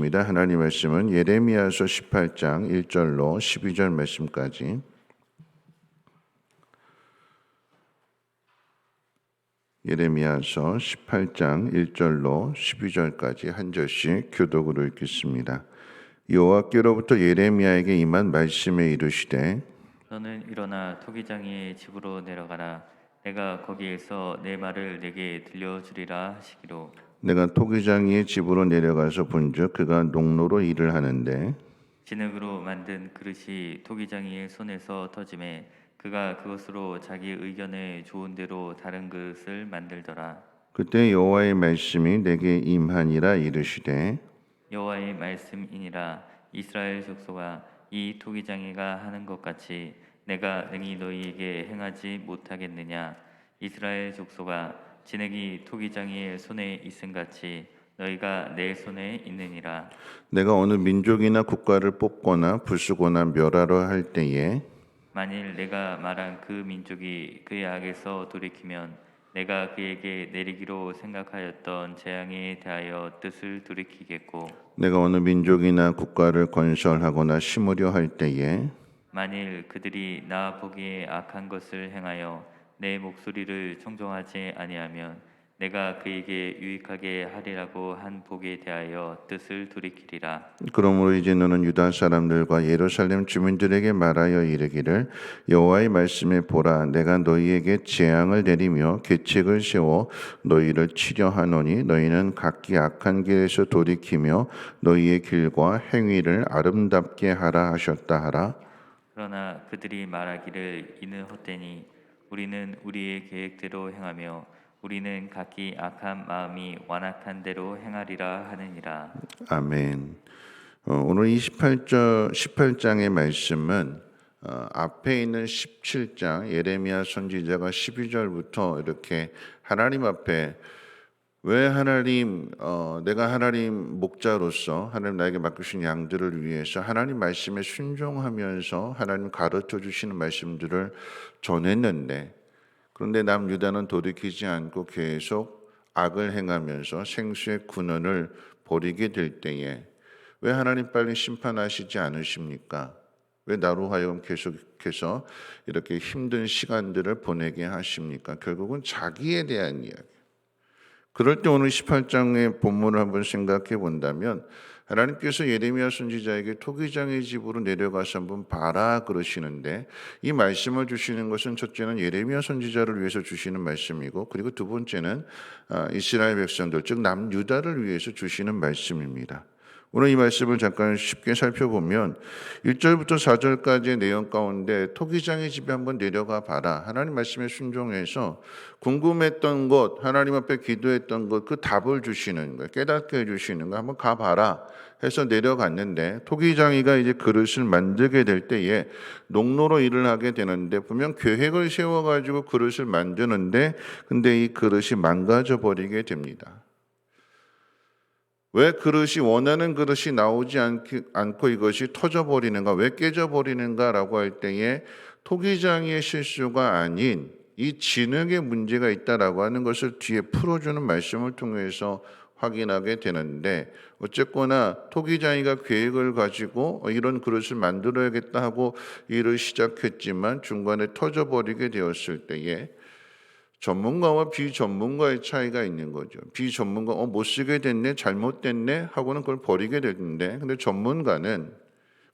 하나님 말씀은 예레미야서 18장 1절로 12절 말씀까지 예레미야서 18장 1절로 12절까지 한 절씩 교독으로 읽겠습니다. 여호와께로부터 예레미야에게 임한 말씀에 이르시되 너는 일어나 토기장이의 집으로 내려가라. 내가 거기에서 내 말을 내게 들려주리라 하시기로. 내가 토기장이의 집으로 내려가서 본즉 그가 농로로 일을 하는데 진흙으로 만든 그릇이 토기장이의 손에서 터짐에 그가 그것으로 자기 의견에 좋은 대로 다른 그릇을 만들더라. 그때 여호와의 말씀이 내게 임하니라 이르시되 여호와의 말씀이니라. 이스라엘 족속아, 이 토기장이가 하는 것 같이 내가 능히 너희에게 행하지 못하겠느냐. 이스라엘 족속아, 진흙이 토기장이의 손에 있음 같이 너희가 내 손에 있느니라. 내가 어느 민족이나 국가를 뽑거나 부수거나 멸하려 할 때에 만일 내가 말한 그 민족이 그의 악에서 돌이키면 내가 그에게 내리기로 생각하였던 재앙에 대하여 뜻을 돌이키겠고, 내가 어느 민족이나 국가를 건설하거나 심으려 할 때에 만일 그들이 나 보기에 악한 것을 행하여 내 목소리를 청종하지 아니하면 내가 그에게 유익하게 하리라고 한 복에 대하여 뜻을 돌이키리라. 그러므로 이제 너는 유다 사람들과 예루살렘 주민들에게 말하여 이르기를 여호와의 말씀에 보라 내가 너희에게 재앙을 내리며 계책을 세워 너희를 치려 하노니 너희는 각기 악한 길에서 돌이키며 너희의 길과 행위를 아름답게 하라 하셨다 하라. 그러나 그들이 말하기를 이는 헛되니 우리는 우리의 계획대로 행하며 우리는 각기 악한 마음이 완악한 대로 행하리라 하느니라. 아멘. 오늘 18장의 말씀은 앞에 있는 17장 예레미야 선지자가 12절부터 이렇게 하나님 앞에 왜 하나님 내가 하나님 목자로서 하나님 나에게 맡기신 양들을 위해서 하나님 말씀에 순종하면서 하나님 가르쳐 주시는 말씀들을 전했는데 그런데 남유다는 돌이키지 않고 계속 악을 행하면서 생수의 근원을 버리게 될 때에 왜 하나님 빨리 심판하시지 않으십니까? 왜 나로 하여금 계속해서 이렇게 힘든 시간들을 보내게 하십니까? 결국은 자기에 대한 이야기. 그럴 때 오늘 18장의 본문을 한번 생각해 본다면 하나님께서 예레미야 선지자에게 토기장의 집으로 내려가서 한번 봐라 그러시는데 이 말씀을 주시는 것은 첫째는 예레미야 선지자를 위해서 주시는 말씀이고 그리고 두 번째는 이스라엘 백성들 즉 남유다를 위해서 주시는 말씀입니다. 오늘 이 말씀을 잠깐 쉽게 살펴보면 1절부터 4절까지의 내용 가운데 토기장의 집에 한번 내려가 봐라. 하나님 말씀에 순종해서 궁금했던 것, 하나님 앞에 기도했던 것, 그 답을 주시는 거예요. 깨닫게 해주시는 거 한번 가봐라 해서 내려갔는데 토기장이가 이제 그릇을 만들게 될 때에 농로로 일을 하게 되는데 분명 계획을 세워가지고 그릇을 만드는데 근데 이 그릇이 망가져 버리게 됩니다. 왜 그릇이 원하는 그릇이 나오지 않고 이것이 터져버리는가 왜 깨져버리는가라고 할 때에 토기장의 실수가 아닌 이 진흙의 문제가 있다라고 하는 것을 뒤에 풀어주는 말씀을 통해서 확인하게 되는데 어쨌거나 토기장이가 계획을 가지고 이런 그릇을 만들어야겠다 하고 일을 시작했지만 중간에 터져버리게 되었을 때에 전문가와 비전문가의 차이가 있는 거죠. 비전문가 못 쓰게 됐네 잘못됐네 하고는 그걸 버리게 되는데 근데 전문가는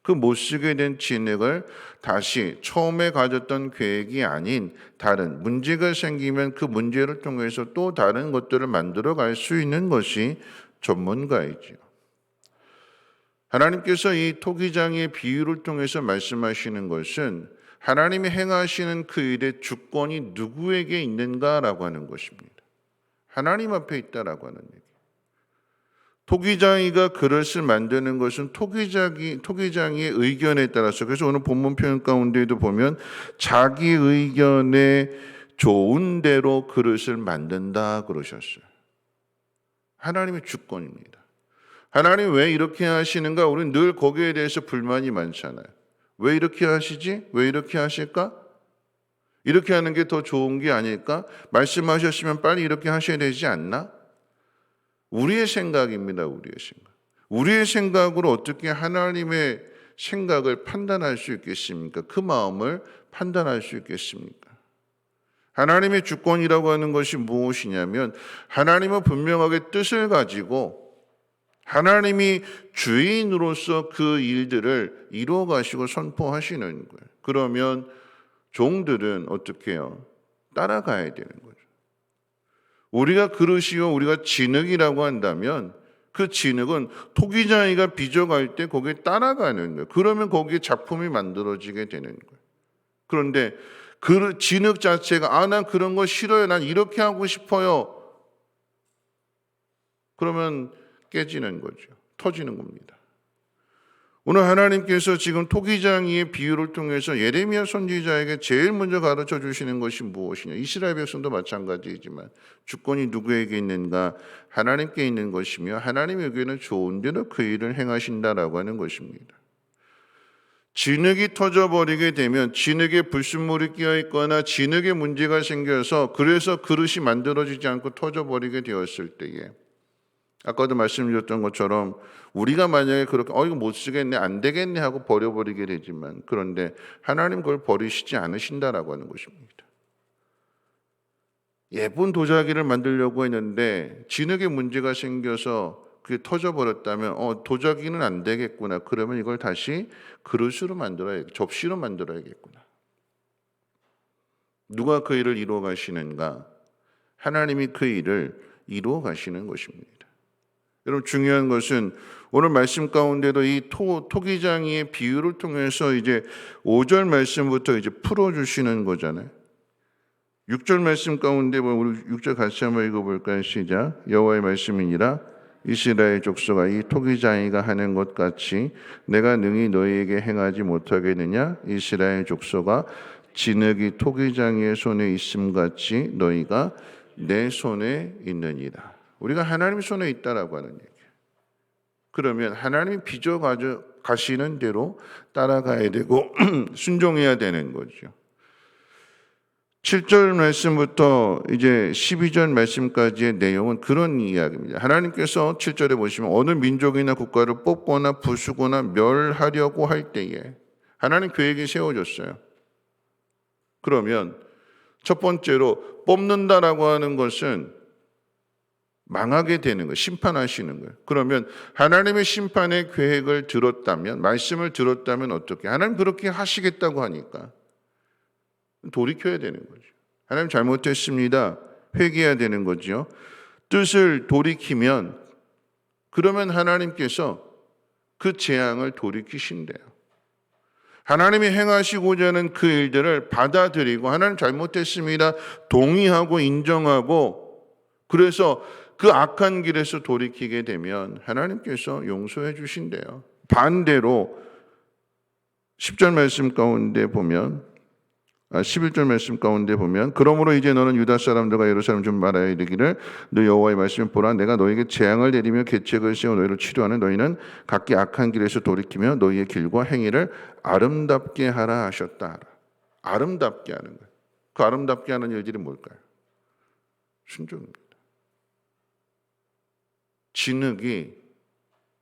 그 못 쓰게 된 진흙을 다시 처음에 가졌던 계획이 아닌 다른 문제가 생기면 그 문제를 통해서 또 다른 것들을 만들어 갈 수 있는 것이 전문가이죠. 하나님께서 이 토기장의 비유를 통해서 말씀하시는 것은 하나님이 행하시는 그 일의 주권이 누구에게 있는가라고 하는 것입니다. 하나님 앞에 있다라고 하는 얘기. 토기장이가 그릇을 만드는 것은 토기장이의 의견에 따라서 그래서 오늘 본문 표현 가운데에도 보면 자기 의견에 좋은 대로 그릇을 만든다 그러셨어요. 하나님의 주권입니다. 하나님 왜 이렇게 하시는가? 우리는 늘 거기에 대해서 불만이 많잖아요. 왜 이렇게 하시지? 왜 이렇게 하실까? 이렇게 하는 게 더 좋은 게 아닐까? 말씀하셨으면 빨리 이렇게 하셔야 되지 않나? 우리의 생각입니다. 우리의 생각. 우리의 생각으로 어떻게 하나님의 생각을 판단할 수 있겠습니까? 그 마음을 판단할 수 있겠습니까? 하나님의 주권이라고 하는 것이 무엇이냐면 하나님은 분명하게 뜻을 가지고 하나님이 주인으로서 그 일들을 이루어 가시고 선포하시는 거예요. 그러면 종들은 어떻게 해요? 따라가야 되는 거죠. 우리가 그릇이요 우리가 진흙이라고 한다면 그 진흙은 토기장이가 빚어갈 때 거기에 따라가는 거예요. 그러면 거기에 작품이 만들어지게 되는 거예요. 그런데 그 진흙 자체가 난 그런 거 싫어요. 난 이렇게 하고 싶어요. 그러면 깨지는 거죠. 터지는 겁니다. 오늘 하나님께서 지금 토기장이의 비유를 통해서 예레미야 선지자에게 제일 먼저 가르쳐 주시는 것이 무엇이냐. 이스라엘 백성도 마찬가지이지만 주권이 누구에게 있는가? 하나님께 있는 것이며 하나님에게는 좋은 대로 그 일을 행하신다라고 하는 것입니다. 진흙이 터져버리게 되면 진흙에 불순물이 끼어있거나 진흙에 문제가 생겨서 그래서 그릇이 만들어지지 않고 터져버리게 되었을 때에 아까도 말씀드렸던 것처럼 우리가 만약에 그렇게 이거 못 쓰겠네 안 되겠네 하고 버려버리게 되지만 그런데 하나님 그걸 버리시지 않으신다라고 하는 것입니다. 예쁜 도자기를 만들려고 했는데 진흙에 문제가 생겨서 그게 터져버렸다면 도자기는 안 되겠구나. 그러면 이걸 다시 그릇으로 접시로 만들어야겠구나. 누가 그 일을 이루어 가시는가? 하나님이 그 일을 이루어 가시는 것입니다. 여러분 중요한 것은 오늘 말씀 가운데도 이 토기장이의 비유를 통해서 이제 5절 말씀부터 이제 풀어주시는 거잖아요. 6절 말씀 가운데 우리 6절 같이 한번 읽어볼까요? 시작. 여호와의 말씀이니라 이스라엘 족속아 이 토기장이가 하는 것 같이 내가 능히 너희에게 행하지 못하겠느냐? 이스라엘 족속아 진흙이 토기장이의 손에 있음 같이 너희가 내 손에 있느니라. 우리가 하나님 손에 있다라고 하는 얘기예요. 그러면 하나님이 빚어 가시는 대로 따라가야 되고 순종해야 되는 거죠. 7절 말씀부터 이제 12절 말씀까지의 내용은 그런 이야기입니다. 하나님께서 7절에 보시면 어느 민족이나 국가를 뽑거나 부수거나 멸하려고 할 때에 하나님 계획이 세워졌어요. 그러면 첫 번째로 뽑는다라고 하는 것은 망하게 되는 거예요. 심판하시는 거예요. 그러면 하나님의 심판의 계획을 들었다면, 말씀을 들었다면 어떻게? 하나님 그렇게 하시겠다고 하니까 돌이켜야 되는 거죠. 하나님 잘못했습니다. 회개해야 되는 거죠. 뜻을 돌이키면 그러면 하나님께서 그 재앙을 돌이키신대요. 하나님이 행하시고자 하는 그 일들을 받아들이고 하나님 잘못했습니다. 동의하고 인정하고 그래서 그 악한 길에서 돌이키게 되면 하나님께서 용서해 주신대요. 반대로 10절 말씀 가운데 보면 11절 말씀 가운데 보면 그러므로 이제 너는 유다 사람들과 예루살렘 좀 말하여 이르기를 너 여호와의 말씀을 보라 내가 너에게 재앙을 내리며 계책을 세워 너희를 치료하는 너희는 각기 악한 길에서 돌이키며 너희의 길과 행위를 아름답게 하라 하셨다. 아름답게 하는 거예요. 그 아름답게 하는 일들이 뭘까요? 순종입니다. 진흙이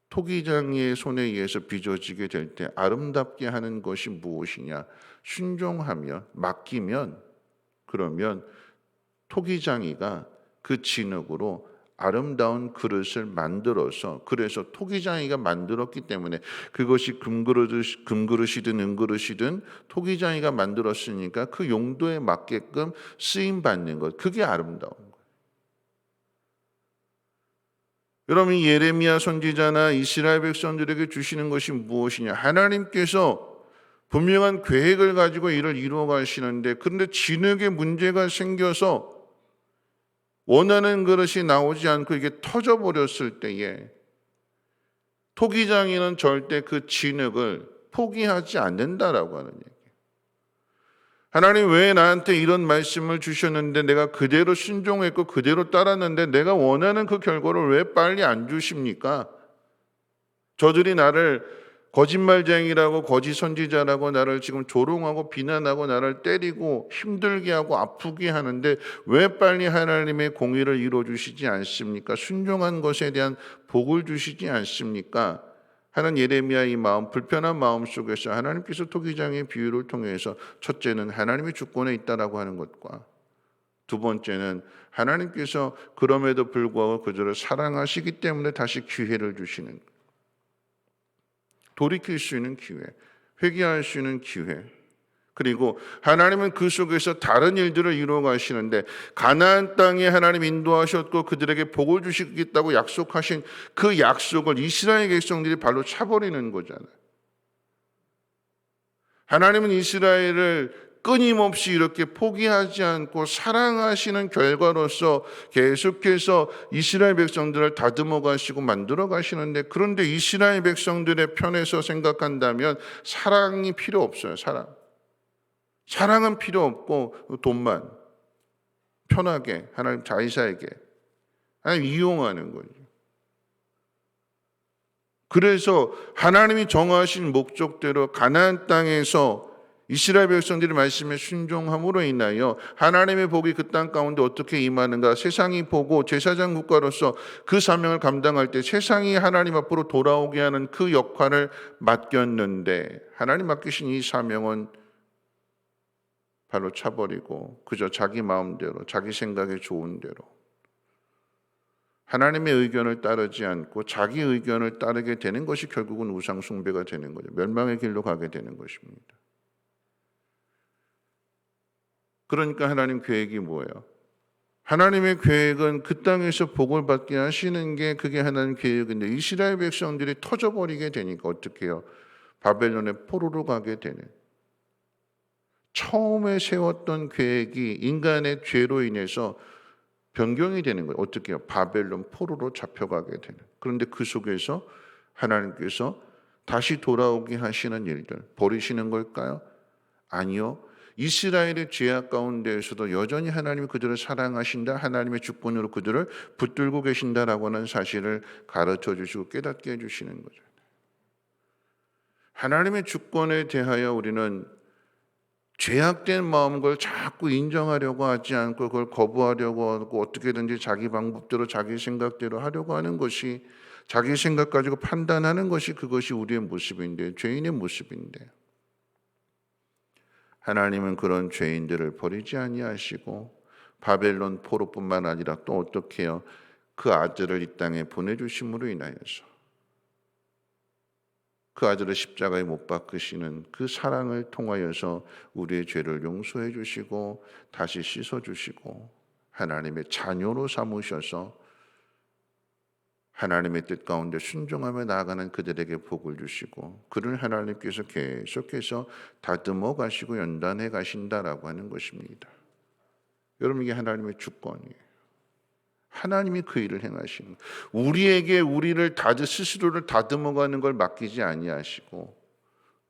토기장이의 손에 의해서 빚어지게 될 때 아름답게 하는 것이 무엇이냐? 순종하면 맡기면 그러면 토기장이가 그 진흙으로 아름다운 그릇을 만들어서 그래서 토기장이가 만들었기 때문에 그것이 금그릇이든 은그릇이든 토기장이가 만들었으니까 그 용도에 맞게끔 쓰임 받는 것 그게 아름다운 거예요. 여러분 예레미야 선지자나 이스라엘 백성들에게 주시는 것이 무엇이냐? 하나님께서 분명한 계획을 가지고 이를 이루어 가시는데 그런데 진흙에 문제가 생겨서 원하는 그릇이 나오지 않고 이게 터져버렸을 때에 토기장이는 절대 그 진흙을 포기하지 않는다라고 하는 얘기예요. 하나님 왜 나한테 이런 말씀을 주셨는데 내가 그대로 순종했고 그대로 따랐는데 내가 원하는 그 결과를 왜 빨리 안 주십니까? 저들이 나를 거짓말쟁이라고 거짓 선지자라고 나를 지금 조롱하고 비난하고 나를 때리고 힘들게 하고 아프게 하는데 왜 빨리 하나님의 공의를 이루어 주시지 않습니까? 순종한 것에 대한 복을 주시지 않습니까? 하는 예레미야의 마음, 불편한 마음 속에서 하나님께서 토기장의 비유를 통해서 첫째는 하나님의 주권에 있다라고 하는 것과 두 번째는 하나님께서 그럼에도 불구하고 그들을 사랑하시기 때문에 다시 기회를 주시는, 돌이킬 수 있는 기회, 회개할 수 있는 기회, 그리고 하나님은 그 속에서 다른 일들을 이루어 가시는데 가나안 땅에 하나님 인도하셨고 그들에게 복을 주시겠다고 약속하신 그 약속을 이스라엘 백성들이 발로 차버리는 거잖아요. 하나님은 이스라엘을 끊임없이 이렇게 포기하지 않고 사랑하시는 결과로서 계속해서 이스라엘 백성들을 다듬어 가시고 만들어 가시는데, 그런데 이스라엘 백성들의 편에서 생각한다면 사랑이 필요 없어요. 사랑은 필요 없고 돈만 편하게 하나님 자의사에게 하나님 이용하는 거죠. 그래서 하나님이 정하신 목적대로 가나안 땅에서 이스라엘 백성들이 말씀에 순종함으로 인하여 하나님의 복이 그 땅 가운데 어떻게 임하는가, 세상이 보고 제사장 국가로서 그 사명을 감당할 때 세상이 하나님 앞으로 돌아오게 하는 그 역할을 맡겼는데, 하나님 맡기신 이 사명은 발로 차버리고 그저 자기 마음대로 자기 생각에 좋은 대로 하나님의 의견을 따르지 않고 자기 의견을 따르게 되는 것이 결국은 우상 숭배가 되는 거죠. 멸망의 길로 가게 되는 것입니다. 그러니까 하나님 계획이 뭐예요? 하나님의 계획은 그 땅에서 복을 받게 하시는 게 그게 하나님 계획인데, 이스라엘 백성들이 터져버리게 되니까 어떻게 해요? 바벨론의 포로로 가게 되는, 처음에 세웠던 계획이 인간의 죄로 인해서 변경이 되는 거예요. 어떻게 해요? 바벨론 포로로 잡혀가게 되는. 그런데 그 속에서 하나님께서 다시 돌아오게 하시는 일들, 버리시는 걸까요? 아니요. 이스라엘의 죄악 가운데에서도 여전히 하나님이 그들을 사랑하신다, 하나님의 주권으로 그들을 붙들고 계신다라고 하는 사실을 가르쳐 주시고 깨닫게 해주시는 거죠. 하나님의 주권에 대하여 우리는 죄악된 마음을 자꾸 인정하려고 하지 않고 그걸 거부하려고 하고 어떻게든지 자기 방법대로 자기 생각대로 하려고 하는 것이, 자기 생각 가지고 판단하는 것이, 그것이 우리의 모습인데, 죄인의 모습인데, 하나님은 그런 죄인들을 버리지 아니하시고 바벨론 포로뿐만 아니라 또 어떻게 해요? 그 아들을 이 땅에 보내주심으로 인하여서 그 아들을 십자가에 못 박으시는 그 사랑을 통하여서 우리의 죄를 용서해 주시고 다시 씻어 주시고 하나님의 자녀로 삼으셔서 하나님의 뜻 가운데 순종하며 나아가는 그들에게 복을 주시고, 그를 하나님께서 계속해서 다듬어 가시고 연단해 가신다라고 하는 것입니다. 여러분, 이게 하나님의 주권이에요. 하나님이 그 일을 행하시는, 우리에게 우리를 스스로를 다듬어가는 걸 맡기지 아니하시고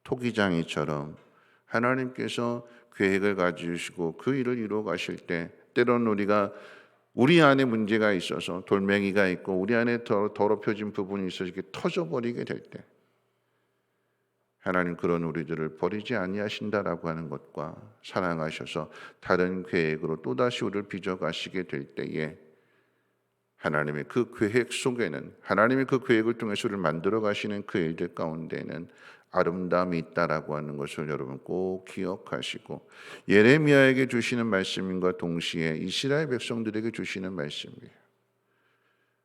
토기장이처럼 하나님께서 계획을 가지시고 그 일을 이루어 가실 때, 때로는 우리 안에 문제가 있어서 돌멩이가 있고 우리 안에 더럽혀진 부분이 있어서 이렇게 터져버리게 될 때 하나님 그런 우리들을 버리지 아니하신다라고 하는 것과 사랑하셔서 다른 계획으로 또다시 우리를 빚어가시게 될 때에 하나님의 그 계획 속에는, 하나님의 그 계획을 통해서 우리를 만들어 가시는 그 일들 가운데는 아름다움이 있다라고 하는 것을 여러분 꼭 기억하시고, 예레미야에게 주시는 말씀과 동시에 이스라엘 백성들에게 주시는 말씀이에요.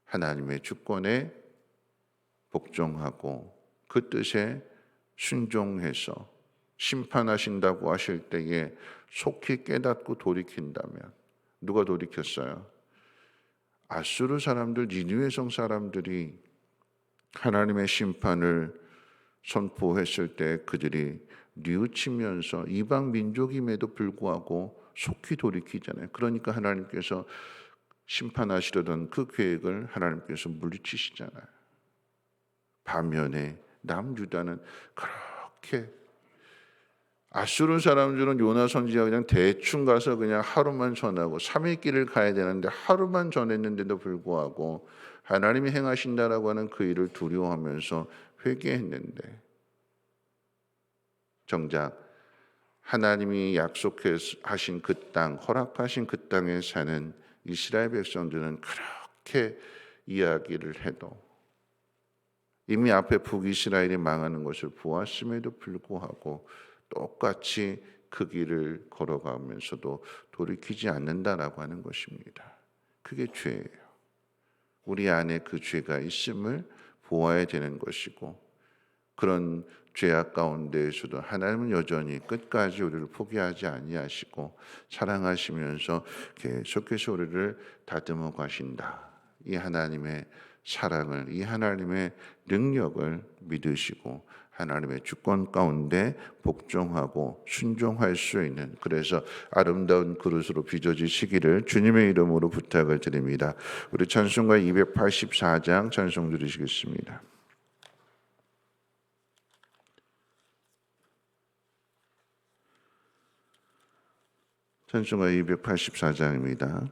하나님의 주권에 복종하고 그 뜻에 순종해서 심판하신다고 하실 때에 속히 깨닫고 돌이킨다면, 누가 돌이켰어요? 아수르 사람들, 니느웨 성 사람들이 하나님의 심판을 선포했을 때 그들이 뉘우치면서 이방 민족임에도 불구하고 속히 돌이키잖아요. 그러니까 하나님께서 심판하시려던 그 계획을 하나님께서 물리치시잖아요. 반면에 남유다는 그렇게, 아수르 사람들은 요나 선지자가 그냥 대충 가서 그냥 하루만 전하고 3일 길을 가야 되는데 하루만 전했는데도 불구하고 하나님이 행하신다라고 하는 그 일을 두려워하면서 회개했는데, 정작 하나님이 약속하신 그 땅, 허락하신 그 땅에 사는 이스라엘 백성들은 그렇게 이야기를 해도 이미 앞에 북이스라엘이 망하는 것을 보았음에도 불구하고 똑같이 그 길을 걸어가면서도 돌이키지 않는다라고 하는 것입니다. 그게 죄예요. 우리 안에 그 죄가 있음을 보아야 되는 것이고, 그런 죄악 가운데에서도 하나님은 여전히 끝까지 우리를 포기하지 아니하시고 사랑하시면서 계속해서 우리를 다듬어 가신다. 이 하나님의 사랑을, 이 하나님의 능력을 믿으시고 하나님의 주권 가운데 복종하고 순종할 수 있는, 그래서 아름다운 그릇으로 빚어지시기를 주님의 이름으로 부탁을 드립니다. 우리 찬송가 284장 찬송 들으시겠습니다. 찬송가 284장입니다.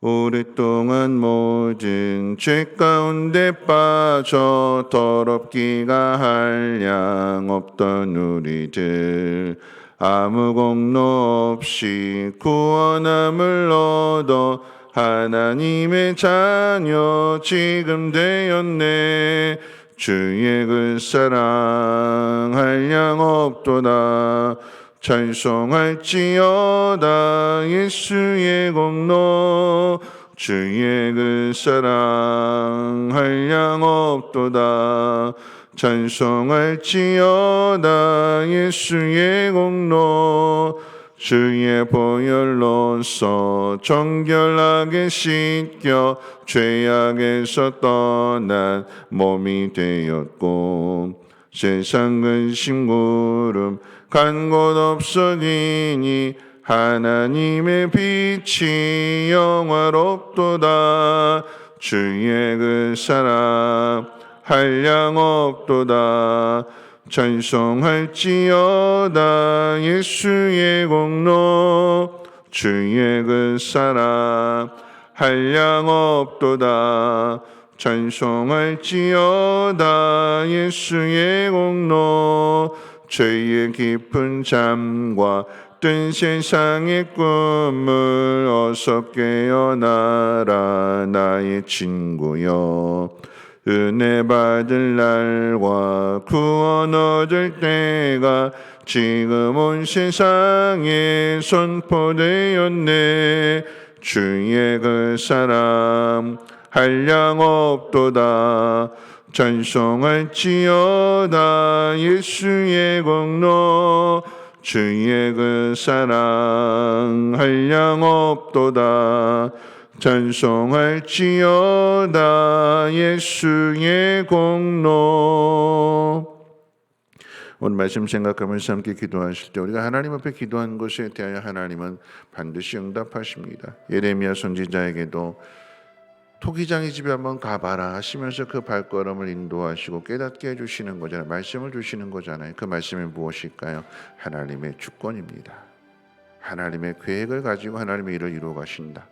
오랫동안 모든 죄 가운데 빠져 더럽기가 한량 없던 우리들, 아무 공로 없이 구원함을 얻어 하나님의 자녀 지금 되었네. 주의 그 사랑 한량 없도다. 찬송할지어다 예수의 공로, 주의 그 사랑 한량 없도다. 찬송할지어다 예수의 공로, 주의 보혈로서 정결하게 씻겨 죄악에서 떠난 몸이 되었고, 세상 근심 구름 간 곳 없어지니 하나님의 빛이 영화롭도다. 주의 그 사랑 한량 없도다. 찬송할지어다 예수의 공로, 주의 그 사랑 한량 없도다. 찬송할지어다 예수의 공로, 죄의 깊은 잠과 뜬 세상의 꿈을 어서 깨어나라 나의 친구여. 은혜 받을 날과 구원 얻을 때가 지금 온 세상에 선포되었네. 주의 그 사랑 한량 없도다. 찬송할지어다 예수의 공로, 주의 그 사랑 한량 없도다. 찬송할지어다 예수의 공로. 오늘 말씀 생각하면서 함께 기도하실 때 우리가 하나님 앞에 기도한 것에 대하여 하나님은 반드시 응답하십니다. 예레미야 선지자에게도 토기장의 집에 한번 가봐라 하시면서 그 발걸음을 인도하시고 깨닫게 해주시는 거잖아요. 말씀을 주시는 거잖아요. 그 말씀이 무엇일까요? 하나님의 주권입니다. 하나님의 계획을 가지고 하나님의 일을 이루어 가신다.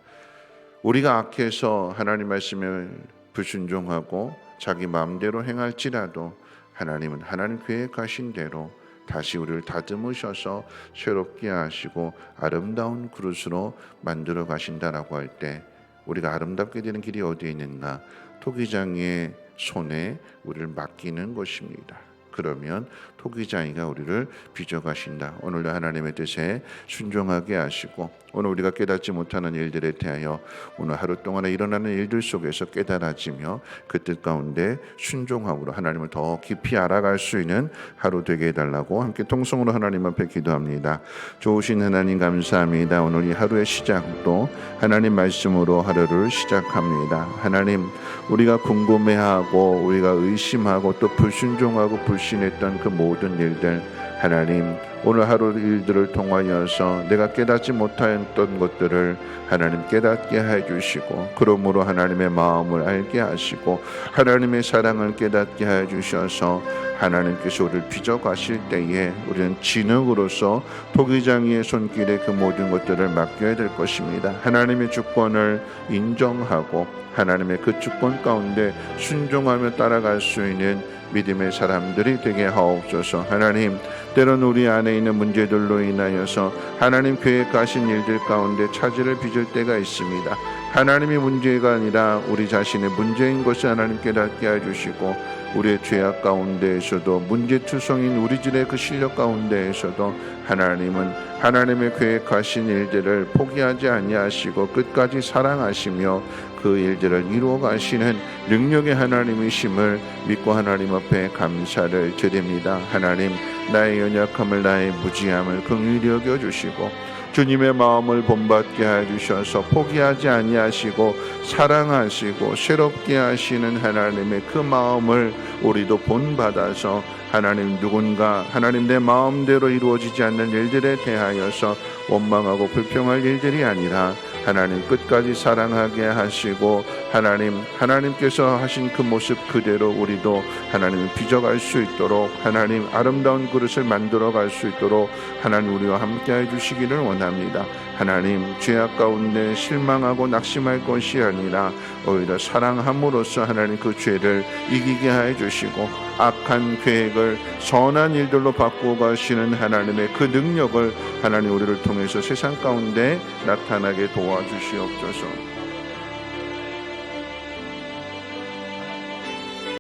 우리가 악해서 하나님 말씀에 불순종하고 자기 마음대로 행할지라도 하나님은 하나님 계획하신 대로 다시 우리를 다듬으셔서 새롭게 하시고 아름다운 그릇으로 만들어 가신다라고 할 때 우리가 아름답게 되는 길이 어디에 있는가? 토기장의 손에 우리를 맡기는 것입니다. 그러면 토기장이가 우리를 빚어가신다. 오늘도 하나님의 뜻에 순종하게 하시고 오늘 우리가 깨닫지 못하는 일들에 대하여 오늘 하루 동안에 일어나는 일들 속에서 깨달아지며 그 뜻 가운데 순종함으로 하나님을 더 깊이 알아갈 수 있는 하루 되게 해달라고 함께 통성으로 하나님 앞에 기도합니다. 좋으신 하나님 감사합니다. 오늘 이 하루의 시작도 하나님 말씀으로 하루를 시작합니다. 하나님, 우리가 궁금해하고 우리가 의심하고 또 불순종하고 불신했던 그 모든 일들, 하나님 오늘 하루 일들을 통하여서 내가 깨닫지 못했던 것들을 하나님 깨닫게 해주시고, 그러므로 하나님의 마음을 알게 하시고 하나님의 사랑을 깨닫게 해주셔서 하나님께서 우리를 빚어가실 때에 우리는 진흙으로서 토기장이의 손길에 그 모든 것들을 맡겨야 될 것입니다. 하나님의 주권을 인정하고 하나님의 그 주권 가운데 순종하며 따라갈 수 있는 믿음의 사람들이 되게 하옵소서. 하나님, 때론 우리 안에 있는 문제들로 인하여서 하나님 계획하신 일들 가운데 차질을 빚을 때가 있습니다. 하나님이 문제가 아니라 우리 자신의 문제인 것을 하나님 깨닫게 해주시고, 우리의 죄악 가운데에서도 문제투성인 우리들의 그 실력 가운데에서도 하나님은 하나님의 계획하신 일들을 포기하지 아니하시고 끝까지 사랑하시며 그 일들을 이루어 가시는 능력의 하나님이심을 믿고 하나님 앞에 감사를 드립니다. 하나님, 나의 연약함을, 나의 무지함을 긍휼히 여겨 주시고 주님의 마음을 본받게 해주셔서 포기하지 아니하시고 사랑하시고 새롭게 하시는 하나님의 그 마음을 우리도 본받아서 하나님, 누군가 하나님 내 마음대로 이루어지지 않는 일들에 대하여서 원망하고 불평할 일들이 아니라 하나님 끝까지 사랑하게 하시고 하나님께서 하신 그 모습 그대로 우리도 하나님을 빚어갈 수 있도록, 하나님 아름다운 그릇을 만들어갈 수 있도록 하나님 우리와 함께해 주시기를 원합니다. 하나님, 죄악 가운데 실망하고 낙심할 것이 아니라 오히려 사랑함으로써 하나님 그 죄를 이기게 해 주시고 악한 계획을 선한 일들로 바꾸어 가시는 하나님의 그 능력을 하나님 우리를 통해서 세상 가운데 나타나게 도와주시옵소서.